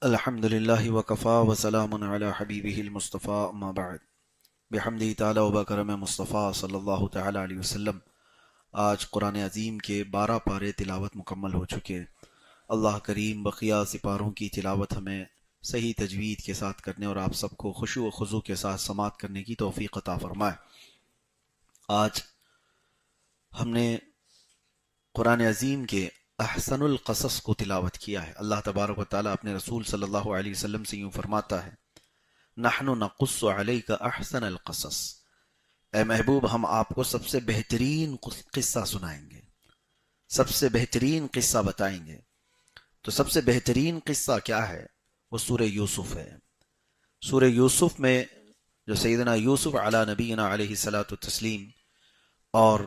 الحمد للہ وکفا وسلام علی حبیبہ المصطفیٰ اما بعد بحمدہ تعالی وبکرم مصطفیٰ صلی اللہ تعالی علیہ وسلم۔ آج قرآن عظیم کے 12 پارے تلاوت مکمل ہو چکے۔ اللہ کریم بقیہ سپاروں کی تلاوت ہمیں صحیح تجوید کے ساتھ کرنے اور آپ سب کو خشوع و خضوع کے ساتھ سماعت کرنے کی توفیق عطا فرمائے۔ آج ہم نے قرآن عظیم کے احسن القصص کو تلاوت کیا ہے۔ اللہ تبارک و تعالیٰ اپنے رسول صلی اللہ علیہ وسلم سے یوں فرماتا ہے، نحن نقص علیک احسن القصص، اے محبوب ہم آپ کو سب سے بہترین قصہ سنائیں گے، سب سے بہترین قصہ بتائیں گے۔ تو سب سے بہترین قصہ کیا ہے؟ وہ سورہ یوسف ہے۔ سورہ یوسف میں جو سیدنا یوسف علی نبینا علیہ الصلاۃ والتسلیم اور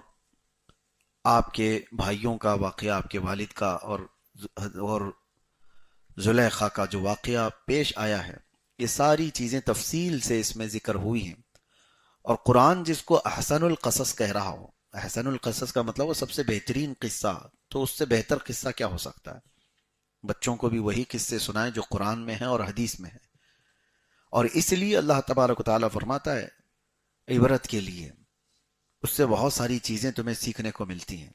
آپ کے بھائیوں کا واقعہ، آپ کے والد کا اور زلیخا کا جو واقعہ پیش آیا ہے، یہ ساری چیزیں تفصیل سے اس میں ذکر ہوئی ہیں۔ اور قرآن جس کو احسن القصص کہہ رہا ہو، احسن القصص کا مطلب وہ سب سے بہترین قصہ، تو اس سے بہتر قصہ کیا ہو سکتا ہے؟ بچوں کو بھی وہی قصے سنائیں جو قرآن میں ہیں اور حدیث میں ہیں۔ اور اس لیے اللہ تبارک و تعالیٰ فرماتا ہے عبرت کے لیے، اس سے بہت ساری چیزیں تمہیں سیکھنے کو ملتی ہیں۔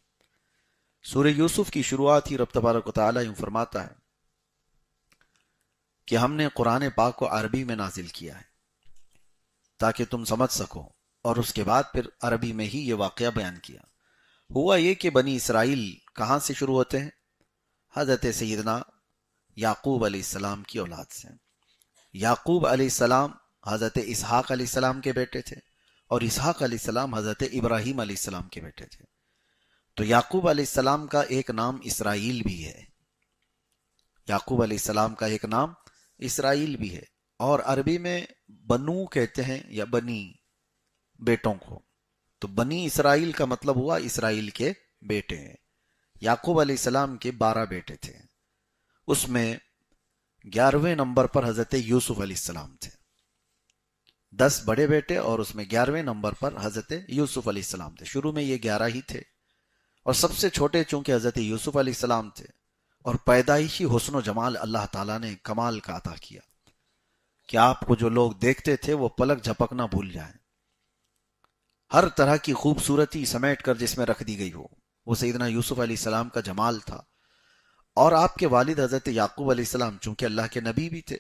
سورہ یوسف کی شروعات ہی رب تبارک و تعالیٰ یوں فرماتا ہے کہ ہم نے قرآن پاک کو عربی میں نازل کیا ہے تاکہ تم سمجھ سکو، اور اس کے بعد پھر عربی میں ہی یہ واقعہ بیان کیا۔ ہوا یہ کہ بنی اسرائیل کہاں سے شروع ہوتے ہیں؟ حضرت سیدنا یعقوب علیہ السلام کی اولاد سے۔ یعقوب علیہ السلام حضرت اسحاق علیہ السلام کے بیٹے تھے، اور اسحاق علیہ السلام حضرت ابراہیم علیہ السلام کے بیٹے تھے۔ تو یعقوب علیہ السلام کا ایک نام اسرائیل بھی ہے، یعقوب علیہ السلام کا ایک نام اسرائیل بھی ہے، اور عربی میں بنو کہتے ہیں یا بنی، بیٹوں کو۔ تو بنی اسرائیل کا مطلب ہوا اسرائیل کے بیٹے ہیں۔ یعقوب علیہ السلام کے 12 بیٹے تھے، اس میں 11ویں نمبر پر حضرت یوسف علیہ السلام تھے۔ 10 بڑے بیٹے اور اس میں 11ویں نمبر پر حضرت یوسف علیہ السلام تھے۔ شروع میں یہ 11 ہی تھے، اور سب سے چھوٹے چونکہ حضرت یوسف علیہ السلام تھے، اور پیدائشی حسن و جمال اللہ تعالیٰ نے کمال کا عطا کیا کہ آپ کو جو لوگ دیکھتے تھے وہ پلک جھپکنا بھول جائیں۔ ہر طرح کی خوبصورتی سمیٹ کر جس میں رکھ دی گئی ہو، وہ سیدنا یوسف علیہ السلام کا جمال تھا۔ اور آپ کے والد حضرت یعقوب علیہ السلام چونکہ اللہ کے نبی بھی تھے،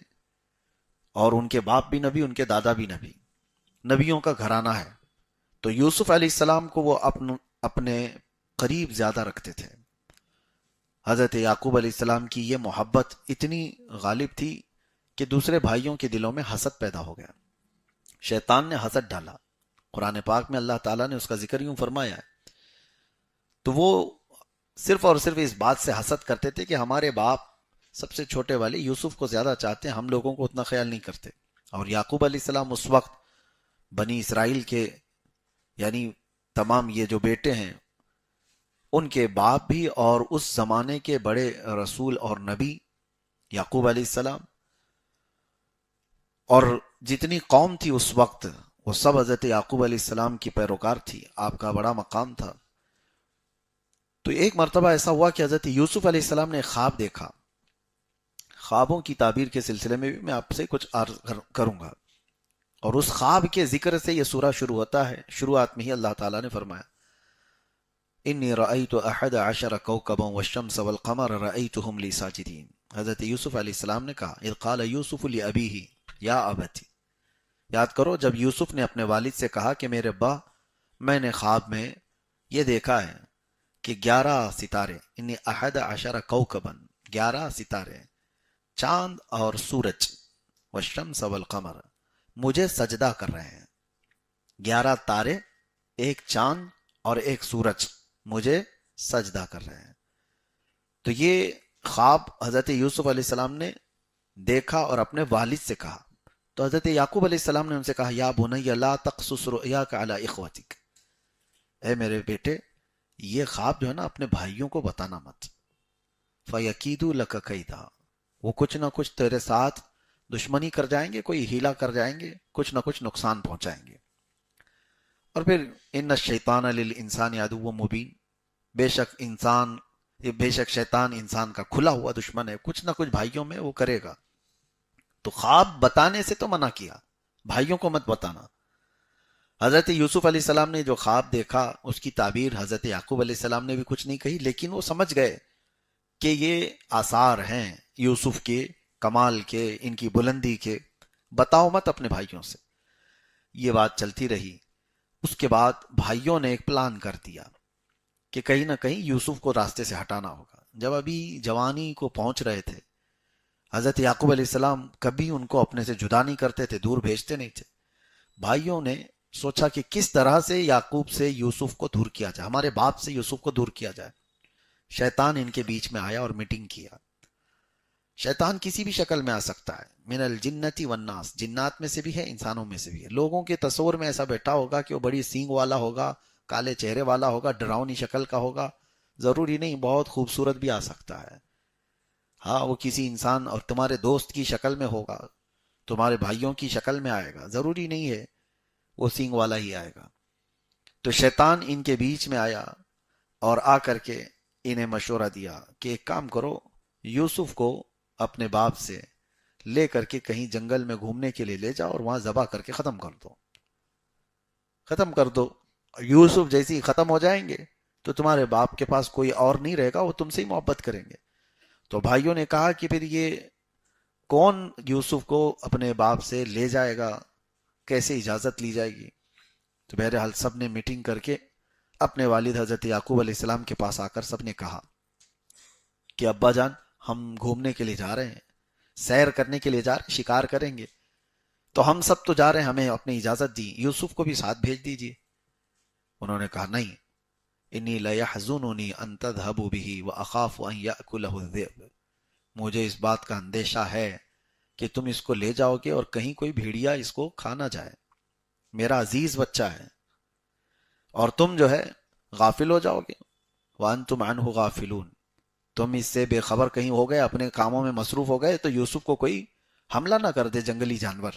اور ان کے باپ بھی نبی، ان کے دادا بھی نبی، نبیوں کا گھرانہ ہے، تو یوسف علیہ السلام کو وہ اپنے قریب زیادہ رکھتے تھے۔ حضرت یعقوب علیہ السلام کی یہ محبت اتنی غالب تھی کہ دوسرے بھائیوں کے دلوں میں حسد پیدا ہو گیا، شیطان نے حسد ڈالا۔ قرآن پاک میں اللہ تعالیٰ نے اس کا ذکر یوں فرمایا ہے۔ تو وہ صرف اور صرف اس بات سے حسد کرتے تھے کہ ہمارے باپ سب سے چھوٹے والے یوسف کو زیادہ چاہتے ہیں، ہم لوگوں کو اتنا خیال نہیں کرتے۔ اور یعقوب علیہ السلام اس وقت بنی اسرائیل کے یعنی تمام یہ جو بیٹے ہیں ان کے باپ بھی، اور اس زمانے کے بڑے رسول اور نبی یعقوب علیہ السلام، اور جتنی قوم تھی اس وقت وہ سب حضرت یعقوب علیہ السلام کی پیروکار تھی، آپ کا بڑا مقام تھا۔ تو ایک مرتبہ ایسا ہوا کہ حضرت یوسف علیہ السلام نے خواب دیکھا۔ خوابوں کی تعبیر کے سلسلے میں بھی میں آپ سے کچھ عرض کروں گا، اور اس خواب کے ذکر سے یہ سورہ شروع ہوتا ہے۔ شروعات میں ہی اللہ تعالیٰ نے فرمایا انی رأیت 11 کوکبا والشمس والقمر رأیتهم لی ساجدین۔ حضرت یوسف علیہ السلام نے کہا اذ قال یوسف لأبیہ یا ابتی، یاد کرو جب یوسف نے اپنے والد سے کہا کہ میرے ابا، میں نے خواب میں یہ دیکھا ہے کہ 11 ستارے، انی 11 کوکبا، 11 ستارے، چاند اور سورج، والشمس والقمر، مجھے سجدہ کر رہے ہیں۔ 11 تارے، ایک چاند اور ایک سورج مجھے سجدہ کر رہے ہیں۔ تو یہ خواب حضرت یوسف علیہ السلام نے دیکھا اور اپنے والد سے کہا۔ تو حضرت یعقوب علیہ السلام نے ان سے کہا یا بنی لا تقصص رؤیاک علی اخوتک، اے میرے بیٹے یہ خواب جو ہے نا اپنے بھائیوں کو بتانا مت، فَيَكِيدُوا لَكَ كَيْدًا، وہ کچھ نہ کچھ تیرے ساتھ دشمنی کر جائیں گے، کوئی ہیلا کر جائیں گے، کچھ نہ کچھ نقصان پہنچائیں گے۔ اور پھر ان الشیطان للانسان عدو مبین، بے شک شیطان انسان کا کھلا ہوا دشمن ہے، کچھ نہ کچھ بھائیوں میں وہ کرے گا۔ تو خواب بتانے سے تو منع کیا، بھائیوں کو مت بتانا۔ حضرت یوسف علیہ السلام نے جو خواب دیکھا اس کی تعبیر حضرت یعقوب علیہ السلام نے بھی کچھ نہیں کہی، لیکن وہ سمجھ گئے کہ یہ آثار ہیں یوسف کے کمال کے، ان کی بلندی کے، بتاؤ مت اپنے بھائیوں سے۔ یہ بات چلتی رہی۔ اس کے بعد بھائیوں نے ایک پلان کر دیا کہ کہیں نہ کہیں یوسف کو راستے سے ہٹانا ہوگا۔ جب ابھی جوانی کو پہنچ رہے تھے، حضرت یعقوب علیہ السلام کبھی ان کو اپنے سے جدا نہیں کرتے تھے، دور بھیجتے نہیں تھے۔ بھائیوں نے سوچا کہ کس طرح سے یعقوب سے یوسف کو دور کیا جائے، ہمارے باپ سے یوسف کو دور کیا جائے۔ شیطان ان کے بیچ میں آیا اور میٹنگ کیا۔ شیطان کسی بھی شکل میں آ سکتا ہے، من الجنتی والناس، جنات میں سے بھی ہے، انسانوں میں سے بھی ہے۔ لوگوں کے تصور میں ایسا بیٹھا ہوگا کہ وہ بڑی سینگ والا ہوگا، کالے چہرے والا ہوگا، ڈراؤنی شکل کا ہوگا، ضروری نہیں، بہت خوبصورت بھی آ سکتا ہے۔ ہاں، وہ کسی انسان اور تمہارے دوست کی شکل میں ہوگا، تمہارے بھائیوں کی شکل میں آئے گا، ضروری نہیں ہے وہ سینگ والا ہی آئے گا۔ تو شیطان ان کے بیچ میں آیا اور آ کر کے انہیں مشورہ دیا کہ ایک کام کرو، یوسف کو اپنے باپ سے لے کر کے کہیں جنگل میں گھومنے کے لیے لے جاؤ اور وہاں ذبح کر کے ختم کر دو، ختم کر دو۔ یوسف جیسے ہی ختم ہو جائیں گے تو تمہارے باپ کے پاس کوئی اور نہیں رہے گا، وہ تم سے ہی محبت کریں گے۔ تو بھائیوں نے کہا کہ پھر یہ کون یوسف کو اپنے باپ سے لے جائے گا، کیسے اجازت لی جائے گی؟ تو بہرحال سب نے میٹنگ کر کے اپنے والد حضرت یعقوب علیہ السلام کے پاس آ کر سب نے کہا کہ ابا جان، ہم گھومنے کے لیے جا رہے ہیں، سیر کرنے کے لیے جا رہے ہیں، شکار کریں گے، تو ہم سب تو جا رہے ہیں، ہمیں اپنی اجازت دی، یوسف کو بھی ساتھ بھیج دیجیے۔ انہوں نے کہا نہیں، انی لیحزننی ان تذهبوا به واخاف ان یاکلہ الذئب، مجھے اس بات کا اندیشہ ہے کہ تم اس کو لے جاؤ گے اور کہیں کوئی بھیڑیا اس کو کھا نہ جائے، میرا عزیز بچہ ہے، اور تم جو ہے غافل ہو جاؤ گے۔ وانتم عنہ غافلون، تم اس سے بے خبر کہیں ہو گئے، اپنے کاموں میں مصروف ہو گئے تو یوسف کو کوئی حملہ نہ کر دے جنگلی جانور۔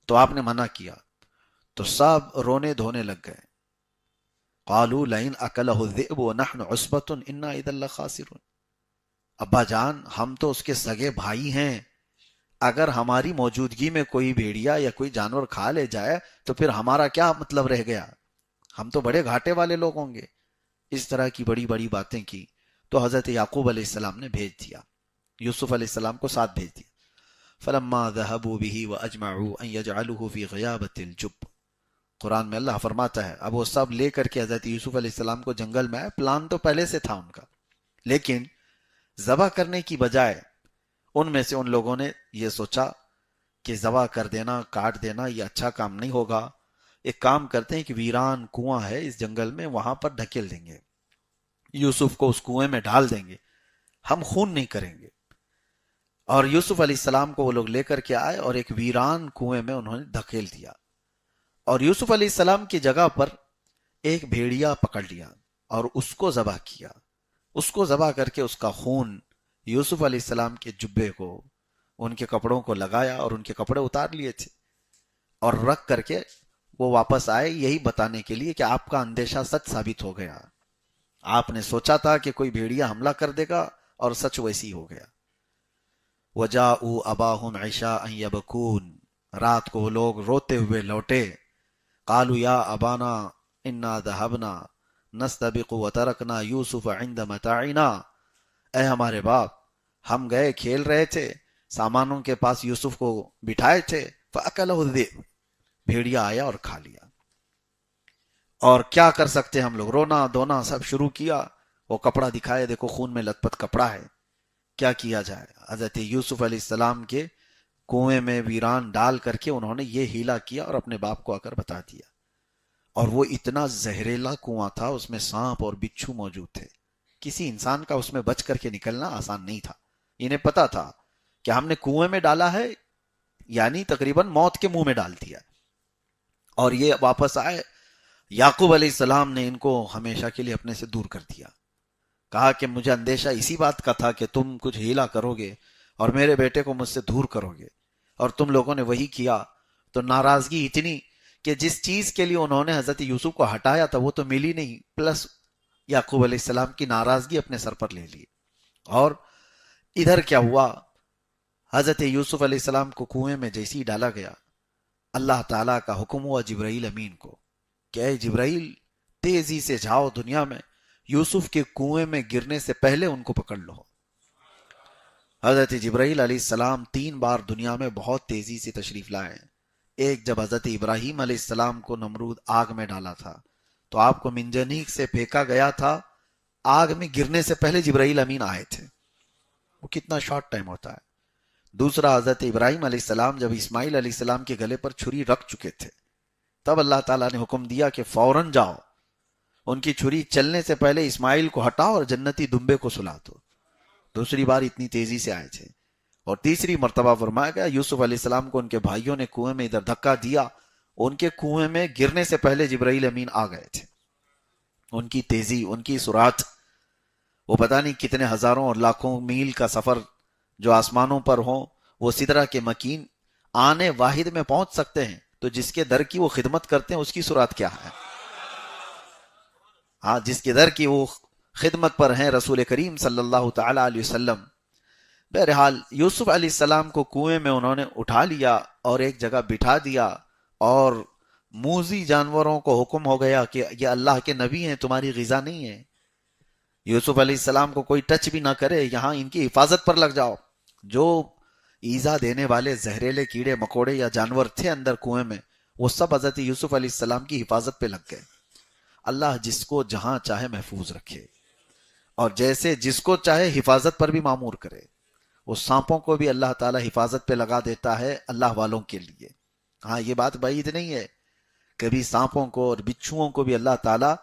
تو آپ نے منع کیا تو سب رونے دھونے لگ گئے۔ قالوا لئن اکلہ الذئب ونحن عصبۃ انا اذا لخاسرون، ابا جان ہم تو اس کے سگے بھائی ہیں، اگر ہماری موجودگی میں کوئی بھیڑیا یا کوئی جانور کھا لے جائے تو پھر ہمارا کیا مطلب رہ گیا، ہم تو بڑے گھاٹے والے لوگ ہوں گے۔ اس طرح کی بڑی بڑی باتیں کی تو حضرت یعقوب علیہ السلام نے بھیج دیا، یوسف علیہ السلام کو ساتھ بھیج دیا۔ فلما ذهبوا به واجمعوا ان يجعلوه في غيابة الجب، قرآن میں اللہ فرماتا ہے اب وہ سب لے کر کے حضرت یوسف علیہ السلام کو جنگل میں آئے، پلان تو پہلے سے تھا ان کا، لیکن ذبح کرنے کی بجائے ان میں سے ان لوگوں نے یہ سوچا کہ ذبح کر دینا، کاٹ دینا یہ اچھا کام نہیں ہوگا، ایک کام کرتے ہیں کہ ویران کنواں ہے اس جنگل میں، وہاں پر ڈھکیل دیں گے، یوسف کو اس کنویں میں ڈال دیں گے، ہم خون نہیں کریں گے۔ اور یوسف علیہ السلام کو وہ لوگ لے کر کے آئے اور ایک ویران کنویں میں انہوں نے دھکیل دیا، اور یوسف علیہ السلام کی جگہ پر ایک بھیڑیا پکڑ لیا اور اس کو ذبح کیا، اس کو ذبح کر کے اس کا خون یوسف علیہ السلام کے جبے کو، ان کے کپڑوں کو لگایا اور ان کے کپڑے اتار لیے تھے، اور رکھ کر کے وہ واپس آئے یہی بتانے کے لیے کہ آپ کا اندیشہ سچ ثابت ہو گیا، آپ نے سوچا تھا کہ کوئی بھیڑیا حملہ کر دے گا اور سچ ویسی ہو گیا۔ وَجَاءُوا أَبَاهُمْ عِشَاءً يَبْكُونَ، رات کو وہ لوگ روتے ہوئے لوٹے۔ قالوا یا ابانا انا ذهبنا نستبق وترکنا یوسف عند متاعنا، اے ہمارے باپ ہم گئے کھیل رہے تھے، سامانوں کے پاس یوسف کو بٹھائے تھے، فأکلہ الذئب، بھیڑیا آیا اور کھا لیا۔ اور کیا کر سکتے ہم لوگ، رونا دھونا سب شروع کیا، وہ کپڑا دکھائے، دیکھو خون میں لت پت کپڑا ہے، کیا کیا جائے۔ حضرت یوسف علیہ السلام کے کنویں میں ویران ڈال کر کے انہوں نے یہ ہیلا کیا اور اپنے باپ کو آ کر بتا دیا، اور وہ اتنا زہریلا کنواں تھا، اس میں سانپ اور بچھو موجود تھے، کسی انسان کا اس میں بچ کر کے نکلنا آسان نہیں تھا۔ انہیں پتا تھا کہ ہم نے کنویں میں ڈالا ہے یعنی تقریباً موت کے منہ میں ڈال دیا، اور یہ واپس آئے۔ یعقوب علیہ السلام نے ان کو ہمیشہ کے لیے اپنے سے دور کر دیا، کہا کہ مجھے اندیشہ اسی بات کا تھا کہ تم کچھ ہیلا کرو گے اور میرے بیٹے کو مجھ سے دور کرو گے، اور تم لوگوں نے وہی کیا۔ تو ناراضگی اتنی کہ جس چیز کے لیے انہوں نے حضرت یوسف کو ہٹایا تھا وہ تو ملی نہیں، پلس یعقوب علیہ السلام کی ناراضگی اپنے سر پر لے لی۔ اور ادھر کیا ہوا، حضرت یوسف علیہ السلام کو کنویں میں جیسے ہی ڈالا گیا، اللہ تعالیٰ کا حکم ہوا جبرائیل امین کو کہ اے جبرائیل تیزی سے جاؤ دنیا میں، یوسف کے کنویں میں گرنے سے پہلے ان کو پکڑ لو۔ حضرت جبرائیل علیہ السلام 3 بار دنیا میں بہت تیزی سے تشریف لائے۔ ایک جب حضرت ابراہیم علیہ السلام کو نمرود آگ میں ڈالا تھا تو آپ کو منجنیق سے پھینکا گیا تھا، آگ میں گرنے سے پہلے جبرائیل امین آئے تھے۔ وہ کتنا شارٹ ٹائم ہوتا ہے۔ دوسرا، حضرت ابراہیم علیہ السلام جب اسماعیل علیہ السلام کے گلے پر چھری رکھ چکے تھے، تب اللہ تعالیٰ نے حکم دیا کہ فوراً جاؤ، ان کی چھری چلنے سے پہلے اسماعیل کو ہٹاؤ اور جنتی دمبے کو سلا دو۔ دوسری بار اتنی تیزی سے آئے تھے۔ اور تیسری مرتبہ فرمایا گیا یوسف علیہ السلام کو ان کے بھائیوں نے کنویں میں ادھر دھکا دیا، ان کے کنویں میں گرنے سے پہلے جبرائیل امین آ گئے تھے۔ ان کی تیزی، ان کی سرعت، وہ پتہ نہیں کتنے ہزاروں اور لاکھوں میل کا سفر جو آسمانوں پر ہوں، وہ سدرہ کے مکین آنے واحد میں پہنچ سکتے ہیں، تو جس کے در کی وہ خدمت کرتے ہیں اس کی سرعت کیا ہے؟ ہاں، جس کے در کی وہ خدمت پر ہیں رسول کریم صلی اللہ تعالی علیہ وسلم۔ بہرحال یوسف علیہ السلام کو کنویں میں انہوں نے اٹھا لیا اور ایک جگہ بٹھا دیا، اور موذی جانوروں کو حکم ہو گیا کہ یہ اللہ کے نبی ہیں، تمہاری غذا نہیں ہے، یوسف علیہ السلام کو کوئی ٹچ بھی نہ کرے، یہاں ان کی حفاظت پر لگ جاؤ۔ جو ایذا دینے والے زہریلے کیڑے مکوڑے یا جانور تھے اندر کنویں میں، وہ سب حضرت یوسف علیہ السلام کی حفاظت پہ لگ گئے۔ اللہ جس کو جہاں چاہے محفوظ رکھے، اور جیسے جس کو چاہے حفاظت پر بھی معمور کرے۔ وہ سانپوں کو بھی اللہ تعالیٰ حفاظت پہ لگا دیتا ہے اللہ والوں کے لیے۔ ہاں، یہ بات بعید نہیں ہے، کبھی سانپوں کو اور بچھوؤں کو بھی اللہ تعالیٰ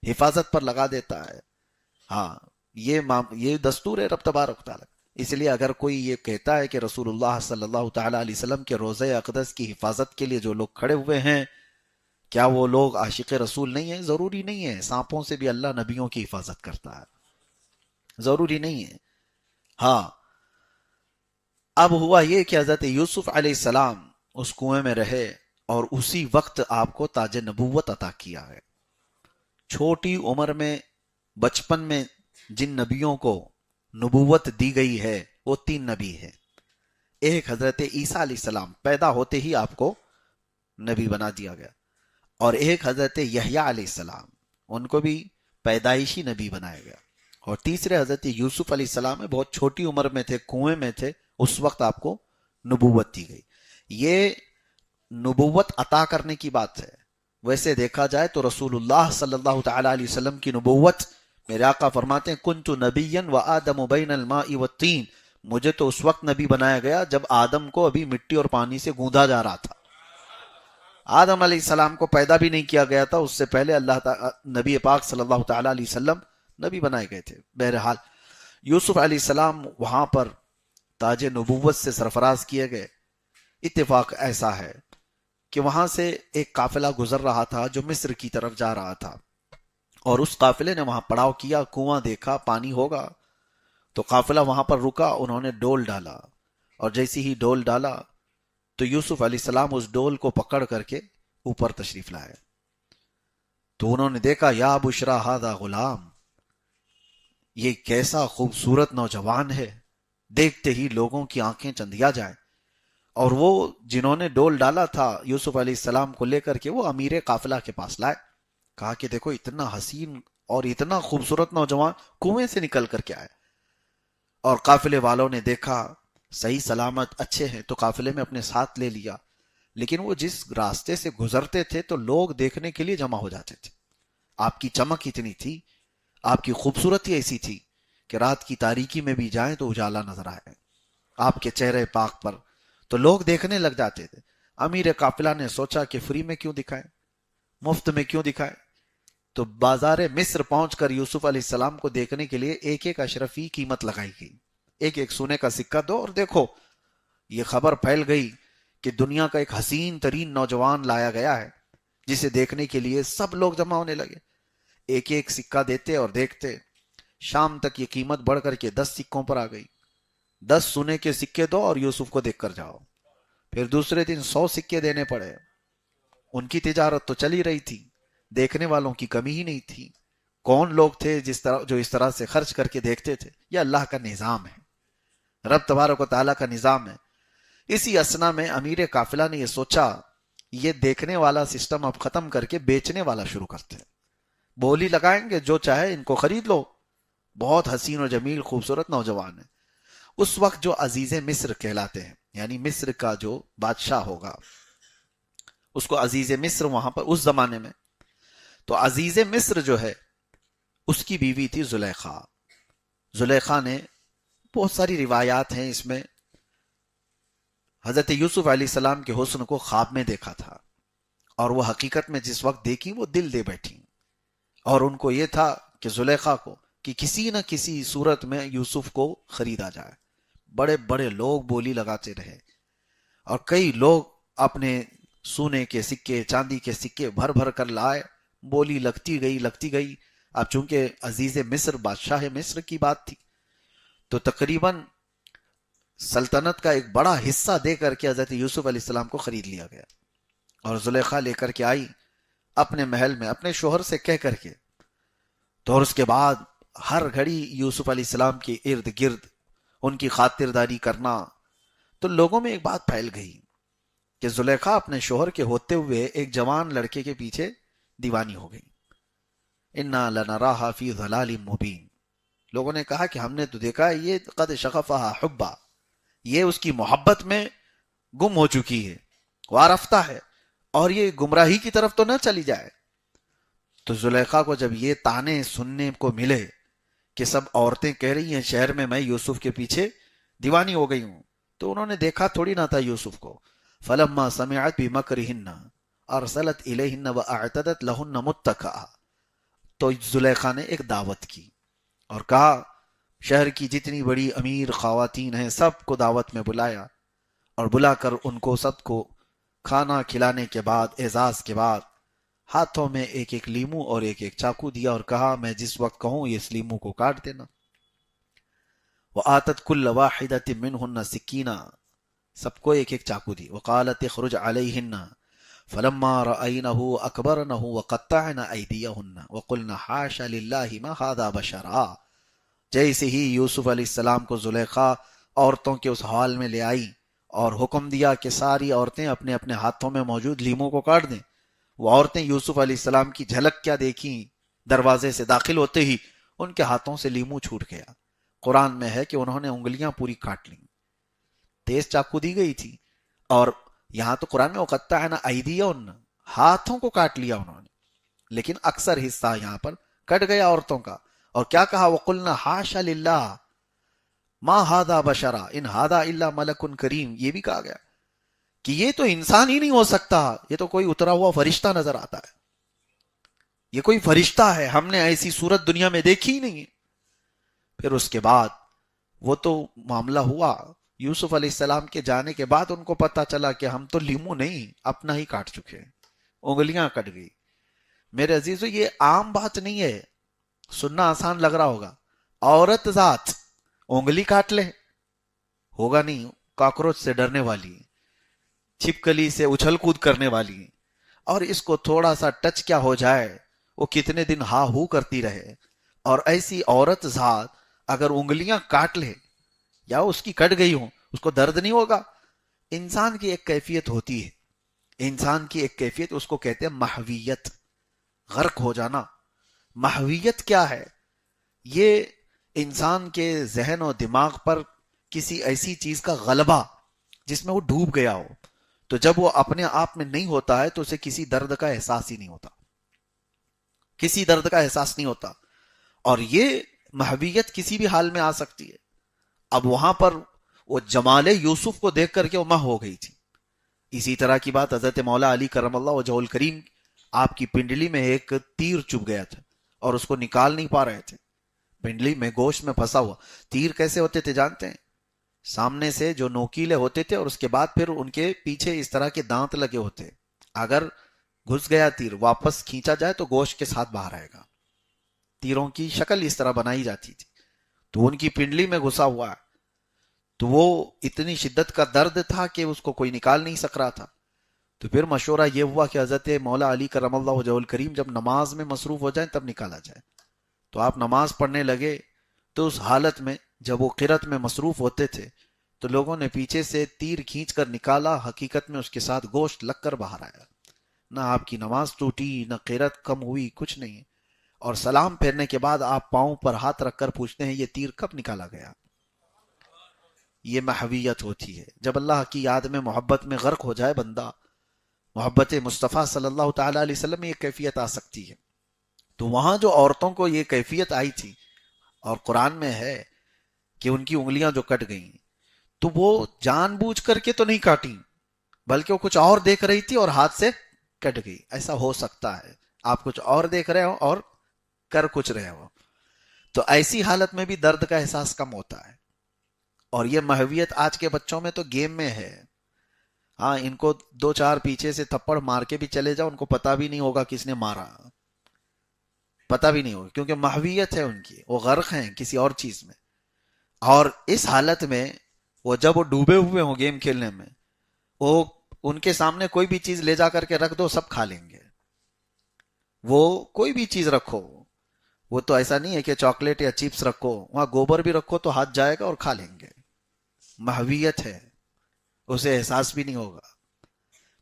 حفاظت پر لگا دیتا ہے۔ ہاں، یہ دستور ہے رب تبارک و تعالیٰ۔ اس لیے اگر کوئی یہ کہتا ہے کہ رسول اللہ صلی اللہ تعالیٰ علیہ وسلم کے روضہ اقدس کی حفاظت کے لیے جو لوگ کھڑے ہوئے ہیں، کیا وہ لوگ عاشق رسول نہیں ہیں؟ ضروری نہیں ہے، سانپوں سے بھی اللہ نبیوں کی حفاظت کرتا ہے، ضروری نہیں ہے۔ ہاں، اب ہوا یہ کہ حضرت یوسف علیہ السلام اس کنویں میں رہے اور اسی وقت آپ کو تاج نبوت عطا کیا ہے۔ چھوٹی عمر میں، بچپن میں جن نبیوں کو نبوت دی گئی ہے وہ 3 نبی ہیں۔ ایک حضرت عیسیٰ علیہ السلام، پیدا ہوتے ہی آپ کو نبی بنا دیا گیا، اور ایک حضرت یحییٰ علیہ السلام، ان کو بھی پیدائشی نبی بنایا گیا، اور تیسرے حضرت یوسف علیہ السلام میں بہت چھوٹی عمر میں تھے، کنویں میں تھے، اس وقت آپ کو نبوت دی گئی۔ یہ نبوت عطا کرنے کی بات ہے۔ ویسے دیکھا جائے تو رسول اللہ صلی اللہ تعالی علیہ وسلم کی نبوت، میرے آقا فرماتے ہیں کنت نبیا وآدم بین الماء والطین، مجھے تو اس وقت نبی بنایا گیا جب آدم کو ابھی مٹی اور پانی سے گوندھا جا رہا تھا۔ آدم علیہ السلام کو پیدا بھی نہیں کیا گیا تھا، اس سے پہلے اللہ نبی پاک صلی اللہ تعالی علیہ وسلم نبی بنائے گئے تھے۔ بہرحال یوسف علیہ السلام وہاں پر تاج نبوت سے سرفراز کیے گئے۔ اتفاق ایسا ہے کہ وہاں سے ایک قافلہ گزر رہا تھا جو مصر کی طرف جا رہا تھا، اور اس قافلے نے وہاں پڑاؤ کیا، کنواں دیکھا، پانی ہوگا، تو قافلہ وہاں پر رکا، انہوں نے ڈول ڈالا، اور جیسے ہی ڈول ڈالا تو یوسف علیہ السلام اس ڈول کو پکڑ کر کے اوپر تشریف لائے۔ تو انہوں نے دیکھا یا بشرا ھذا غلام، یہ کیسا خوبصورت نوجوان ہے، دیکھتے ہی لوگوں کی آنکھیں چندیا جائیں۔ اور وہ جنہوں نے ڈول ڈالا تھا یوسف علیہ السلام کو لے کر کے، وہ امیر قافلہ کے پاس لائے، کہا کہ دیکھو اتنا حسین اور اتنا خوبصورت نوجوان کنویں سے نکل کر کے آئے۔ اور قافلے والوں نے دیکھا صحیح سلامت اچھے ہیں تو قافلے میں اپنے ساتھ لے لیا، لیکن وہ جس راستے سے گزرتے تھے تو لوگ دیکھنے کے لیے جمع ہو جاتے تھے۔ آپ کی چمک اتنی تھی، آپ کی خوبصورتی ایسی تھی کہ رات کی تاریکی میں بھی جائیں تو اجالا نظر آئے آپ کے چہرے پاک پر، تو لوگ دیکھنے لگ جاتے تھے۔ امیر قافلہ نے سوچا کہ فری میں کیوں دکھائیں، مفت میں کیوں دکھائیں، تو بازار مصر پہنچ کر یوسف علیہ السلام کو دیکھنے کے لیے ایک ایک اشرفی قیمت لگائی گئی، ایک ایک سونے کا سکہ دو اور دیکھو۔ یہ خبر پھیل گئی کہ دنیا کا ایک حسین ترین نوجوان لایا گیا ہے، جسے دیکھنے کے لیے سب لوگ جمع ہونے لگے، ایک ایک سکہ دیتے اور دیکھتے۔ شام تک یہ قیمت بڑھ کر کے 10 سکوں پر آ گئی۔ 10 سونے کے سکے دو اور یوسف کو دیکھ کر جاؤ۔ پھر دوسرے دن 100 سکے دینے پڑے۔ ان کی تجارت تو چلی رہی تھی، دیکھنے والوں کی کمی ہی نہیں تھی۔ کون لوگ تھے جو اس طرح سے خرچ کر کے دیکھتے تھے؟ یہ اللہ کا نظام ہے۔ رب تبارک و تعالیٰ کا نظام ہے۔ اسی اسنا میں امیر قافلہ نے یہ سوچا یہ دیکھنے والا سسٹم اب ختم کر کے بیچنے والا شروع کرتے ہیں، بولی لگائیں گے، جو چاہے ان کو خرید لو، بہت حسین و جمیل خوبصورت نوجوان ہے۔ اس وقت جو عزیز مصر کہلاتے ہیں، یعنی مصر کا جو بادشاہ ہوگا اس کو عزیز مصر وہاں پر اس زمانے میں، تو عزیز مصر جو ہے اس کی بیوی تھی زلیخا۔ زلیخا نے بہت ساری روایات ہیں اس میں، حضرت یوسف علیہ السلام کے حسن کو خواب میں دیکھا تھا، اور وہ حقیقت میں جس وقت دیکھی وہ دل دے بیٹھی، اور ان کو یہ تھا کہ زلیخا کو کہ کسی نہ کسی صورت میں یوسف کو خریدا جائے۔ بڑے بڑے لوگ بولی لگاتے رہے، اور کئی لوگ اپنے سونے کے سکے چاندی کے سکے بھر بھر کر لائے، بولی لگتی گئی۔ اب چونکہ عزیز مصر بادشاہ مصر کی بات تھی، تو تقریباً سلطنت کا ایک بڑا حصہ دے کر کے حضرت یوسف علیہ السلام کو خرید لیا گیا، اور زلیخا لے کر کے آئی اپنے محل میں اپنے شوہر سے کہہ کر کے، تو اور اس کے بعد ہر گھڑی یوسف علیہ السلام کے ارد گرد ان کی خاطرداری کرنا، تو لوگوں میں ایک بات پھیل گئی کہ زلیخا اپنے شوہر کے ہوتے ہوئے ایک جوان لڑکے کے پیچھے دیوانی ہو گئی۔ انا لنراھا فی ضلال مبین، لوگوں نے کہا کہ ہم نے تو دیکھا ہے یہ قد شغفھا حبا، یہ اس کی محبت میں گم ہو چکی ہے، وارفتہ ہے، اور یہ گمراہی کی طرف تو نہ چلی جائے۔ تو زلیخا کو جب یہ طعنے سننے کو ملے کہ سب عورتیں کہہ رہی ہیں شہر میں یوسف کے پیچھے دیوانی ہو گئی ہوں، تو انہوں نے دیکھا تھوڑی نہ تھا یوسف کو۔ فلما سمعت بمکرہن ارسلت الیہن واعتدت لہن متکئا، تو زلیخا نے ایک دعوت کی اور کہا شہر کی جتنی بڑی امیر خواتین ہیں سب کو دعوت میں بلایا، اور بلا کر ان کو سب کو کھانا کھلانے کے بعد اعزاز کے بعد ہاتھوں میں ایک ایک لیمو اور ایک ایک چاقو دیا، اور کہا میں جس وقت کہوں اس لیمو کو کاٹ دینا۔ وآتت کل واحدۃ منہن سکینہ، سب کو ایک ایک چاقو دی۔ وقالت اخرج علیہن فلما رأینہ اکبرنہ وقطعن ایدیہن وقلن حاش للہ ما ھذا بشرا، جیسے ہی یوسف علیہ السلام کو زلیخا عورتوں کے اس حال میں لے آئی اور حکم دیا کہ ساری عورتیں اپنے اپنے ہاتھوں میں موجود لیموں کو کاٹ دیں، وہ عورتیں یوسف علیہ السلام کی جھلک کیا دیکھیں، دروازے سے داخل ہوتے ہی ان کے ہاتھوں سے لیمو چھوٹ گیا۔ قرآن میں ہے کہ انہوں نے انگلیاں پوری کاٹ لیں، تیز چاقو دی گئی تھی، اور یہاں تو قرآن میں وقطعن ایدیہن، ہاتھوں کو کاٹ لیا انہوں نے، لیکن اکثر حصہ یہاں پر کٹ گیا عورتوں کا۔ اور کیا کہا وقلنا حاشا للہ ما ھذا بشرا ان ھذا الا ملک کریم، یہ بھی کہا گیا کہ یہ تو انسان ہی نہیں ہو سکتا، یہ تو کوئی اترا ہوا فرشتہ نظر آتا ہے، یہ کوئی فرشتہ ہے، ہم نے ایسی صورت دنیا میں دیکھی ہی نہیں ہے۔ پھر اس کے بعد وہ تو معاملہ ہوا، یوسف علیہ السلام کے جانے کے بعد ان کو پتا چلا کہ ہم تو لیمو نہیں اپنا ہی کاٹ چکے ہیں، انگلیاں کٹ گئی۔ میرے عزیزو یہ عام بات نہیں ہے، سننا آسان لگ رہا ہوگا، عورت ذات انگلی کاٹ لے، ہوگا نہیں، کاکروچ سے ڈرنے والی، چھپکلی سے اچھل کود کرنے والی، اور اس کو تھوڑا سا ٹچ کیا ہو جائے وہ کتنے دن ہا ہو کرتی رہے، اور ایسی عورت ذات اگر انگلیاں کاٹ لے یا اس کی کٹ گئی ہوں اس کو درد نہیں ہوگا؟ انسان کی ایک کیفیت ہوتی ہے، انسان کی ایک کیفیت، اس کو کہتے ہیں محویت، غرق ہو جانا۔ محویت کیا ہے؟ یہ انسان کے ذہن و دماغ پر کسی ایسی چیز کا غلبہ جس میں وہ ڈوب گیا ہو، تو جب وہ اپنے آپ میں نہیں ہوتا ہے تو اسے کسی درد کا احساس ہی نہیں ہوتا، کسی درد کا احساس نہیں ہوتا، اور یہ محویت کسی بھی حال میں آ سکتی ہے۔ اب وہاں پر وہ جمال یوسف کو دیکھ کر کے وہ مہ ہو گئی تھی۔ اسی طرح کی بات حضرت مولا علی کرم اللہ وجہہ الکریم، آپ کی پنڈلی میں ایک تیر چبھ گیا تھا اور اس کو نکال نہیں پا رہے تھے، پنڈلی میں گوشت میں پھنسا ہوا۔ تیر کیسے ہوتے تھے جانتے ہیں؟ سامنے سے جو نوکیلے ہوتے تھے اور اس کے بعد پھر ان کے پیچھے اس طرح کے دانت لگے ہوتے، اگر گھس گیا تیر واپس کھینچا جائے تو گوشت کے ساتھ باہر آئے گا۔ تیروں کی شکل اس طرح بنائی جاتی تھی، تو ان کی پنڈلی میں گھسا ہوا ہے، تو وہ اتنی شدت کا درد تھا کہ اس کو کوئی نکال نہیں سک رہا تھا۔ تو پھر مشورہ یہ ہوا کہ حضرت مولا علی کرم اللہ وجہہ الکریم جب نماز میں مصروف ہو جائیں تب نکالا جائے۔ تو آپ نماز پڑھنے لگے تو اس حالت میں جب وہ قرت میں مصروف ہوتے تھے تو لوگوں نے پیچھے سے تیر کھینچ کر نکالا، حقیقت میں اس کے ساتھ گوشت لگ کر باہر آیا، نہ آپ کی نماز ٹوٹی، نہ قرت کم ہوئی، کچھ نہیں۔ اور سلام پھیرنے کے بعد آپ پاؤں پر ہاتھ رکھ کر پوچھتے ہیں یہ تیر کب نکالا گیا؟ یہ محویت ہوتی ہے جب اللہ کی یاد میں، محبت میں غرق ہو جائے بندہ، محبت مصطفیٰ صلی اللہ تعالی علیہ وسلم میں یہ کیفیت آ سکتی ہے۔ تو وہاں جو عورتوں کو یہ کیفیت آئی تھی، اور قرآن میں ہے کہ ان کی انگلیاں جو کٹ گئیں، تو وہ جان بوجھ کر کے تو نہیں کاٹیں، بلکہ وہ کچھ اور دیکھ رہی تھی اور ہاتھ سے کٹ گئی۔ ایسا ہو سکتا ہے آپ کچھ اور دیکھ رہے ہو اور کر کچھ رہے ہو، تو ایسی حالت میں بھی درد کا احساس کم ہوتا ہے۔ اور یہ محویت آج کے بچوں میں تو گیم میں ہے۔ ہاں، ان کو دو چار پیچھے سے تھپڑ مار کے بھی چلے جاؤ، ان کو پتا بھی نہیں ہوگا کس نے مارا، پتا بھی نہیں ہوگا، کیونکہ محویت ہے ان کی، وہ غرق ہیں کسی اور چیز میں۔ اور اس حالت میں وہ جب وہ ڈوبے ہوئے ہوں گیم کھیلنے میں، وہ ان کے سامنے کوئی بھی چیز لے جا کر کے رکھ دو، سب کھا لیں گے۔ وہ کوئی بھی چیز رکھو، وہ تو ایسا نہیں ہے کہ چاکلیٹ یا چپس رکھو، وہاں گوبر بھی رکھو تو ہاتھ جائے گا اور کھا لیں گے۔ محویت ہے، اسے احساس بھی نہیں ہوگا۔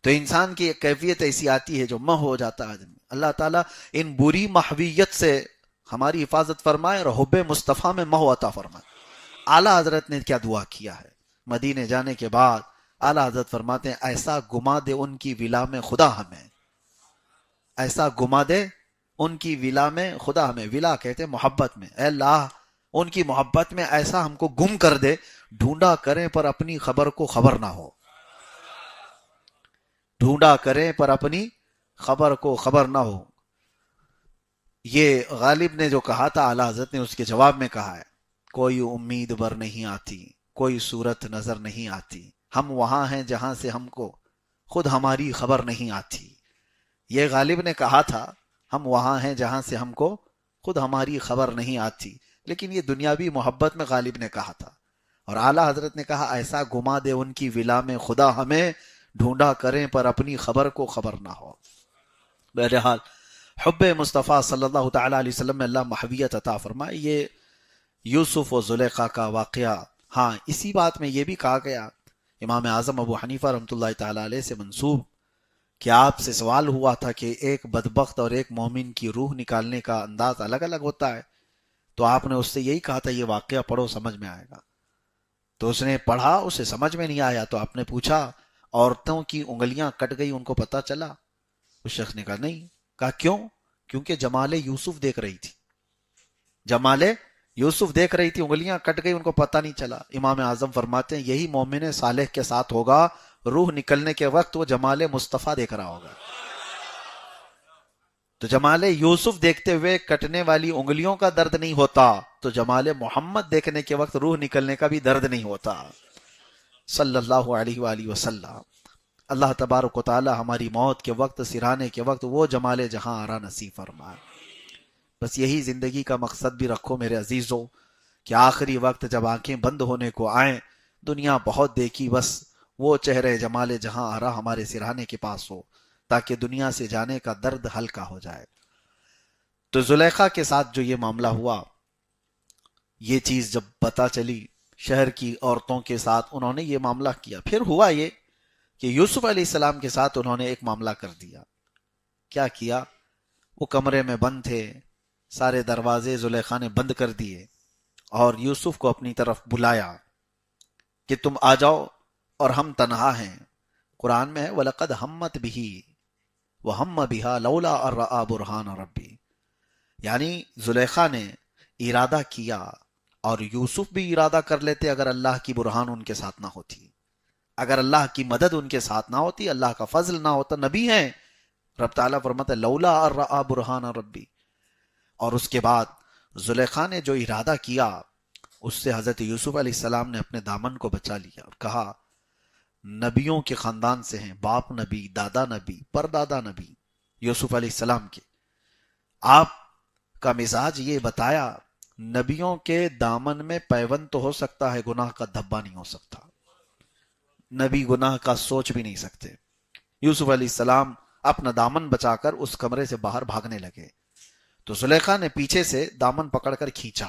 تو انسان کی ایک کیفیت ایسی آتی ہے جو مہ ہو جاتا ہے آدمی۔ اللہ تعالیٰ ان بری محویت سے ہماری حفاظت فرمائے اور حب مصطفیٰ میں مہ عطا فرمائے۔ اعلیٰ حضرت نے کیا دعا کیا ہے مدینے جانے کے بعد؟ اعلیٰ حضرت فرماتے ہیں ایسا گما دے ان کی ولا میں خدا ہمیں، ایسا گما دے ان کی ولا میں خدا ہمیں۔ ولا کہتے ہیں محبت میں، اے اللہ ان کی محبت میں ایسا ہم کو گم کر دے، ڈھونڈا کریں پر اپنی خبر کو خبر نہ ہو، ڈھونڈا کریں پر اپنی خبر کو خبر نہ ہو۔ یہ غالب نے جو کہا تھا، اعلیٰ حضرت نے اس کے جواب میں کہا ہے، کوئی امید بر نہیں آتی، کوئی صورت نظر نہیں آتی، ہم وہاں ہیں جہاں سے ہم کو خود ہماری خبر نہیں آتی۔ یہ غالب نے کہا تھا ہم وہاں ہیں جہاں سے ہم کو خود ہماری خبر نہیں آتی، لیکن یہ دنیاوی محبت میں غالب نے کہا تھا۔ اور اعلیٰ حضرت نے کہا ایسا گما دے ان کی ولا میں خدا ہمیں، ڈھونڈا کریں پر اپنی خبر کو خبر نہ ہو۔ بہرحال حب مصطفیٰ صلی اللہ تعالی علیہ وسلم میں اللہ محویت عطا فرمائے۔ یہ یوسف و زلیخا کا واقعہ، ہاں اسی بات میں یہ بھی کہا گیا، امام اعظم ابو حنیفہ رحمۃ اللہ تعالی علیہ سے منسوب، کہ آپ سے سوال ہوا تھا کہ ایک بدبخت اور ایک مومن کی روح نکالنے کا انداز الگ الگ ہوتا ہے، تو آپ نے اس سے یہی کہا تھا یہ واقعہ پڑھو سمجھ میں آئے گا۔ تو اس نے پڑھا، اسے سمجھ میں نہیں آیا، تو آپ نے پوچھا عورتوں کی انگلیاں کٹ گئی ان کو پتا چلا؟ اس شخص نے کہا نہیں۔ کہا کیوں؟ کیونکہ جمال یوسف دیکھ رہی تھی، جمال یوسف دیکھ رہی تھی، انگلیاں کٹ گئی ان کو پتہ نہیں چلا۔ امام اعظم فرماتے ہیں یہی مومن صالح کے ساتھ ہوگا، روح نکلنے کے وقت وہ جمال مصطفیٰ دیکھ رہا ہوگا۔ تو جمال یوسف دیکھتے ہوئے کٹنے والی انگلیوں کا درد نہیں ہوتا، تو جمال محمد دیکھنے کے وقت روح نکلنے کا بھی درد نہیں ہوتا، صلی اللہ علیہ وآلہ وسلم۔ اللہ تبارک و تعالی ہماری موت کے وقت، سرانے کے وقت وہ جمال جہاں آرا نصیب فرمائے۔ بس یہی زندگی کا مقصد بھی رکھو میرے عزیزوں، کہ آخری وقت جب آنکھیں بند ہونے کو آئیں، دنیا بہت دیکھی، بس وہ چہرے جمال جہاں آرا ہمارے سرہانے کے پاس ہو، تاکہ دنیا سے جانے کا درد ہلکا ہو جائے۔ تو زلیخا کے ساتھ جو یہ معاملہ ہوا، یہ چیز جب پتہ چلی شہر کی عورتوں کے ساتھ، انہوں نے یہ معاملہ کیا۔ پھر ہوا یہ کہ یوسف علیہ السلام کے ساتھ انہوں نے ایک معاملہ کر دیا۔ کیا کیا؟ وہ کمرے میں بند تھے، سارے دروازے زلیخا نے بند کر دیے، اور یوسف کو اپنی طرف بلایا کہ تم آ جاؤ اور ہم تنہا ہیں۔ قرآن میں ہے وَلَقَدْ ہَمَّتْ بِهِ وَهَمَّ بِهَا لَوْلَا أَن رَأَىٰ بُرْهَانَ رَبِّهِ، یعنی زلیخا نے ارادہ کیا، اور یوسف بھی ارادہ کر لیتے اگر اللہ کی برہان ان کے ساتھ نہ ہوتی، اگر اللہ کی مدد ان کے ساتھ نہ ہوتی، اللہ کا فضل نہ ہوتا۔ نبی ہیں، رب تعالیٰ فرماتا ہے لولا ان رأى برہان ربی۔ اور اس کے بعد زلیخا نے جو ارادہ کیا، اس سے حضرت یوسف علیہ السلام نے اپنے دامن کو بچا لیا اور کہا نبیوں کے خاندان سے ہیں، باپ نبی، دادا نبی، پردادا نبی یوسف علیہ السلام کے، آپ کا مزاج یہ بتایا نبیوں کے دامن میں پیوند تو ہو سکتا ہے، گناہ کا دھبا نہیں ہو سکتا، نبی گناہ کا سوچ بھی نہیں سکتے۔ یوسف علیہ السلام اپنا دامن بچا کر اس کمرے سے باہر بھاگنے لگے، تو زلیخا نے پیچھے سے دامن پکڑ کر کھینچا،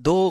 2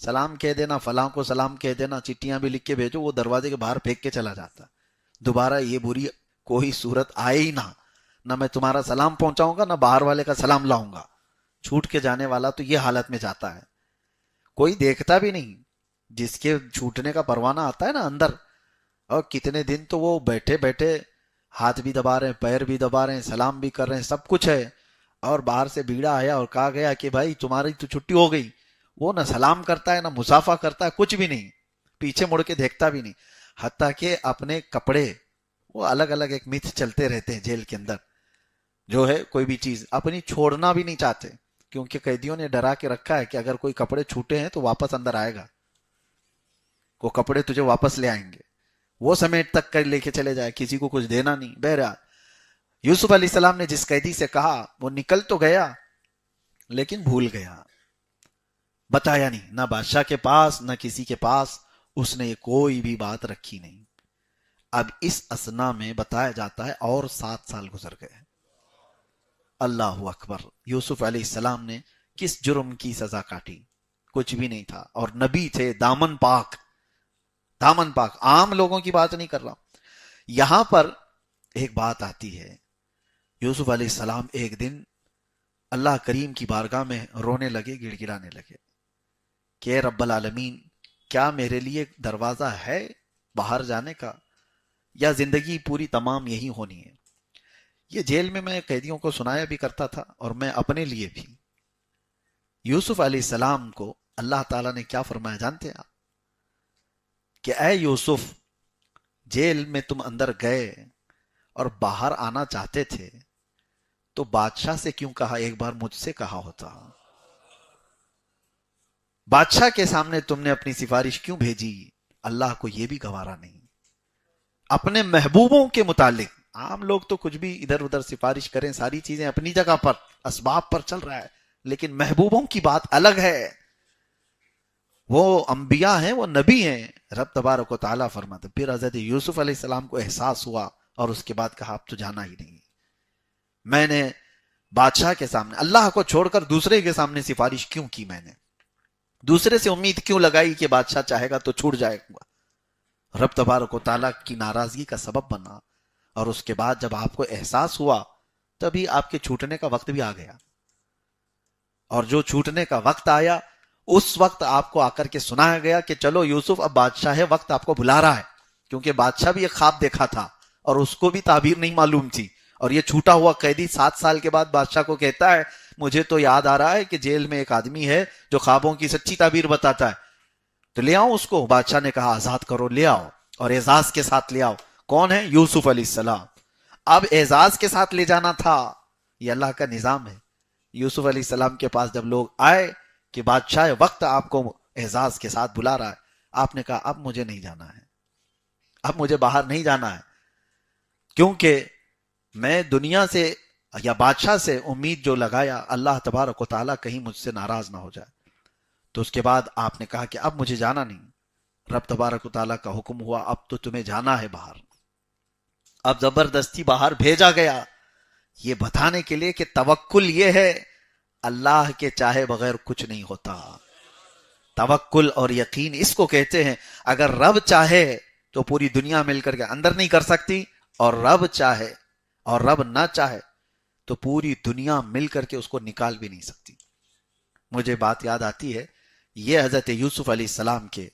سلام کہہ دینا، فلاں کو سلام کہہ دینا، چٹیاں بھی لکھ کے بھیجو، وہ دروازے کے باہر پھینک کے چلا جاتا. دوبارہ یہ بری کوئی صورت آئے ہی نہ میں تمہارا سلام پہنچاؤں گا، نہ باہر والے کا سلام لاؤں گا. چھوٹ کے جانے والا تو یہ حالت میں جاتا ہے، کوئی دیکھتا بھی نہیں. جس کے چھوٹنے کا پروانہ آتا ہے نا اندر، اور کتنے دن تو وہ بیٹھے بیٹھے ہاتھ بھی دبا رہے ہیں، پیر بھی دبا رہے ہیں، سلام بھی کر رہے ہیں، سب کچھ ہے، اور باہر سے بیڑا آیا اور کہا گیا کہ بھائی تمہاری تو چھٹی ہو گئی. وہ نہ سلام کرتا ہے، نہ مسافہ کرتا ہے، کچھ بھی نہیں، پیچھے مڑ کے دیکھتا بھی نہیں. حتیٰ کہ اپنے کپڑے، وہ الگ الگ ایک میتھ چلتے رہتے ہیں جیل کے اندر، جو ہے کوئی بھی چیز اپنی چھوڑنا بھی نہیں چاہتے، کیونکہ قیدیوں نے ڈرا کے رکھا ہے کہ اگر کوئی کپڑے چھوٹے ہیں تو واپس اندر آئے گا، وہ کپڑے تجھے واپس لے آئیں گے. وہ سمیٹ تک کر لے کے چلے جائے، کسی کو کچھ دینا نہیں. بہرحال یوسف علیہ السلام نے جس قیدی سے کہا وہ نکل تو گیا لیکن بھول گیا، بتایا نہیں، نہ بادشاہ کے پاس نہ کسی کے پاس اس نے کوئی بھی بات رکھی نہیں. اب اس اسنا میں بتایا جاتا ہے اور 7 سال گزر گئے. اللہ اکبر. یوسف علیہ السلام نے کس جرم کی سزا کاٹی؟ کچھ بھی نہیں تھا، اور نبی تھے، دامن پاک، دامن پاک، عام لوگوں کی بات نہیں کر رہا. یہاں پر ایک بات آتی ہے، یوسف علیہ السلام ایک دن اللہ کریم کی بارگاہ میں رونے لگے، گڑ گڑانے لگے کہ رب العالمین، کیا میرے لیے دروازہ ہے باہر جانے کا، یا زندگی پوری تمام یہی ہونی ہے؟ یہ جیل میں قیدیوں کو سنایا بھی کرتا تھا، اور میں اپنے لیے بھی. یوسف علیہ السلام کو اللہ تعالیٰ نے کیا فرمایا جانتے ہیں آپ؟ کہ اے یوسف، جیل میں تم اندر گئے اور باہر آنا چاہتے تھے تو بادشاہ سے کیوں کہا؟ ایک بار مجھ سے کہا ہوتا. بادشاہ کے سامنے تم نے اپنی سفارش کیوں بھیجی؟ اللہ کو یہ بھی گوارا نہیں. اپنے محبوبوں کے متعلق، عام لوگ تو کچھ بھی ادھر ادھر سفارش کریں، ساری چیزیں اپنی جگہ پر، اسباب پر چل رہا ہے، لیکن محبوبوں کی بات الگ ہے. وہ انبیاء ہیں، وہ نبی ہیں. رب تبارک و تعالیٰ فرماتے. پھر حضرت یوسف علیہ السلام کو احساس ہوا، اور اس کے بعد کہا اب تو جانا ہی نہیں. میں نے بادشاہ کے سامنے اللہ کو چھوڑ کر دوسرے کے سامنے سفارش کیوں کی؟ میں نے دوسرے سے امید کیوں لگائی کہ بادشاہ چاہے گا تو چھوٹ جائے گا؟ رب تبارک و تعالیٰ کی ناراضگی کا سبب بنا. اور اس کے بعد جب آپ کو احساس ہوا، تبھی آپ کے چھوٹنے کا وقت بھی آ گیا. اور جو چھوٹنے کا وقت آیا، اس وقت آپ کو آ کر کے سنایا گیا کہ چلو یوسف، اب بادشاہ وقت آپ کو بلا رہا ہے. کیونکہ بادشاہ بھی ایک خواب دیکھا تھا اور اس کو بھی تعبیر نہیں معلوم تھی. اور یہ چھوٹا ہوا قیدی 7 سال کے بعد بادشاہ کو کہتا ہے مجھے تو یاد آ رہا ہے کہ جیل میں ایک آدمی ہے جو خوابوں کی سچی تعبیر بتاتا ہے، تو لے آؤ اس کو. بادشاہ نے کہا آزاد کرو، لے آؤ، اور اعزاز کے ساتھ لے آؤ. کون ہے؟ یوسف علیہ السلام. اب اعزاز کے ساتھ لے جانا تھا، یہ اللہ کا نظام ہے. یوسف علیہ السلام کے پاس جب لوگ آئے کہ بادشاہ وقت آپ کو اعزاز کے ساتھ بلا رہا ہے، آپ نے کہا اب مجھے نہیں جانا ہے، اب مجھے باہر نہیں جانا ہے، کیونکہ میں دنیا سے یا بادشاہ سے امید جو لگایا، اللہ تبارک و تعالیٰ کہیں مجھ سے ناراض نہ ہو جائے. تو اس کے بعد آپ نے کہا کہ اب مجھے جانا نہیں. رب تبارک و تعالیٰ کا حکم ہوا اب تو تمہیں جانا ہے باہر. اب زبردستی باہر بھیجا گیا، یہ بتانے کے لیے کہ توکل یہ ہے، اللہ کے چاہے بغیر کچھ نہیں ہوتا. توکل اور یقین اس کو کہتے ہیں. اگر رب چاہے تو پوری دنیا مل کر کے اندر نہیں کر سکتی، اور رب چاہے اور رب نہ چاہے تو پوری دنیا مل کر کے اس کو نکال بھی نہیں سکتی. مجھے بات یاد آتی ہے، یہ حضرت یوسف علیہ السلام کے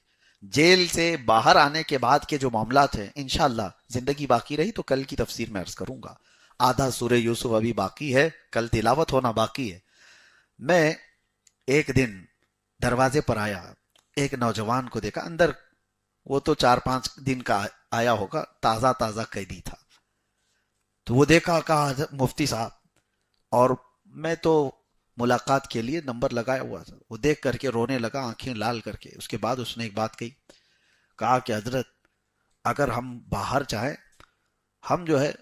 جیل سے باہر آنے کے بعد کے جو معاملات ہیں، انشاءاللہ زندگی باقی رہی تو کل کی تفسیر میں عرض کروں گا. آدھا سورہ یوسف ابھی باقی ہے، کل تلاوت ہونا باقی ہے. میں ایک دن دروازے پر آیا، ایک نوجوان کو دیکھا اندر، وہ تو 4-5 دن کا آیا ہوگا، تازہ تازہ قیدی تھا. تو وہ دیکھا، کہا مفتی صاحب، اور میں تو ملاقات کے لیے نمبر لگایا ہوا تھا. وہ دیکھ کر کے رونے لگا، آنکھیں لال کر کے. اس کے بعد اس نے ایک بات کہی، کہا کہ حضرت اگر ہم باہر چاہیں، ہم جو ہے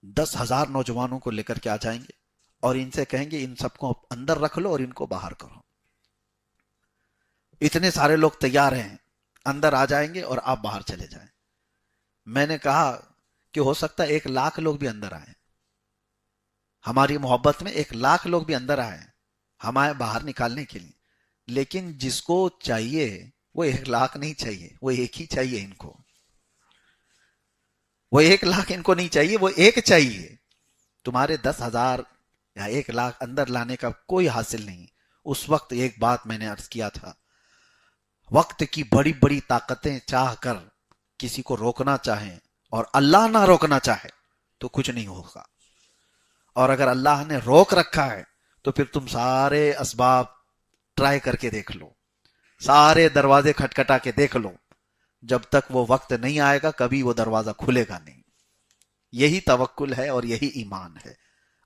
10,000 نوجوانوں کو لے کر کے آ جائیں گے اور ان سے کہیں گے ان سب کو اندر رکھ لو اور ان کو باہر کرو. اتنے سارے لوگ تیار ہیں، اندر آ جائیں گے اور آپ باہر چلے جائیں. میں نے کہا کہ ہو سکتا ہے 1,00,000 لوگ بھی اندر آئیں، ہماری محبت میں 1,00,000 لوگ بھی اندر آئیں ہمارے باہر نکالنے کے لیے. لیکن جس کو چاہیے وہ 1 لاکھ نہیں چاہیے، وہ ایک ہی چاہیے ان کو، وہ 1 لاکھ ان کو نہیں چاہیے، وہ ایک چاہیے۔ تمہارے 10,000 یا 1 لاکھ اندر لانے کا کوئی حاصل نہیں۔ اس وقت ایک بات میں نے عرض کیا تھا، وقت کی بڑی بڑی طاقتیں چاہ کر کسی کو روکنا چاہیں اور اللہ نہ روکنا چاہے تو کچھ نہیں ہوگا، اور اگر اللہ نے روک رکھا ہے تو پھر تم سارے اسباب ٹرائی کر کے دیکھ لو، سارے دروازے کھٹکھٹا کے دیکھ لو، جب تک وہ وقت نہیں آئے گا کبھی وہ دروازہ کھلے گا نہیں۔ یہی توکل ہے اور یہی ایمان ہے۔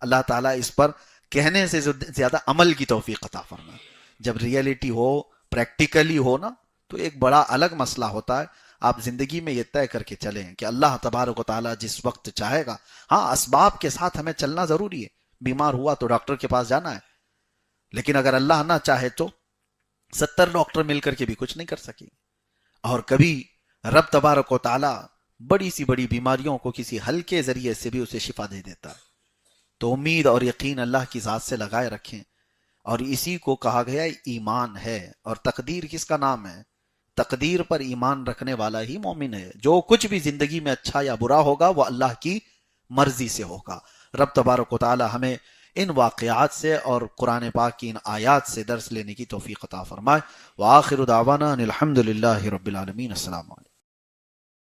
اللہ تعالیٰ اس پر کہنے سے زیادہ عمل کی توفیق عطا فرمائے۔ جب ریئلٹی ہو، پریکٹیکلی ہو نا، تو ایک بڑا الگ مسئلہ ہوتا ہے۔ آپ زندگی میں یہ طے کر کے چلیں کہ اللہ تبارک و تعالیٰ جس وقت چاہے گا، ہاں اسباب کے ساتھ ہمیں چلنا ضروری ہے، بیمار ہوا تو ڈاکٹر کے پاس جانا ہے، لیکن اگر اللہ نہ چاہے تو 70 ڈاکٹر مل کر کے بھی کچھ نہیں کر سکے۔ اور کبھی رب تبارک و تعالیٰ بڑی سی بڑی بیماریوں کو کسی ہلکے ذریعے سے بھی اسے شفا دے دیتا ہے۔ تو امید اور یقین اللہ کی ذات سے لگائے رکھیں، اور اسی کو کہا گیا ایمان ہے۔ اور تقدیر کس کا نام ہے؟ تقدیر پر ایمان رکھنے والا ہی مومن ہے۔ جو کچھ بھی زندگی میں اچھا یا برا ہوگا وہ اللہ کی مرضی سے ہوگا۔ رب تبارک و تعالی ہمیں ان واقعات سے اور قرآن پاک کی ان آیات سے درس لینے کی توفیق عطا فرمائے۔ وآخر دعوانا ان الحمد للہ رب العالمین۔ السلام علیکم۔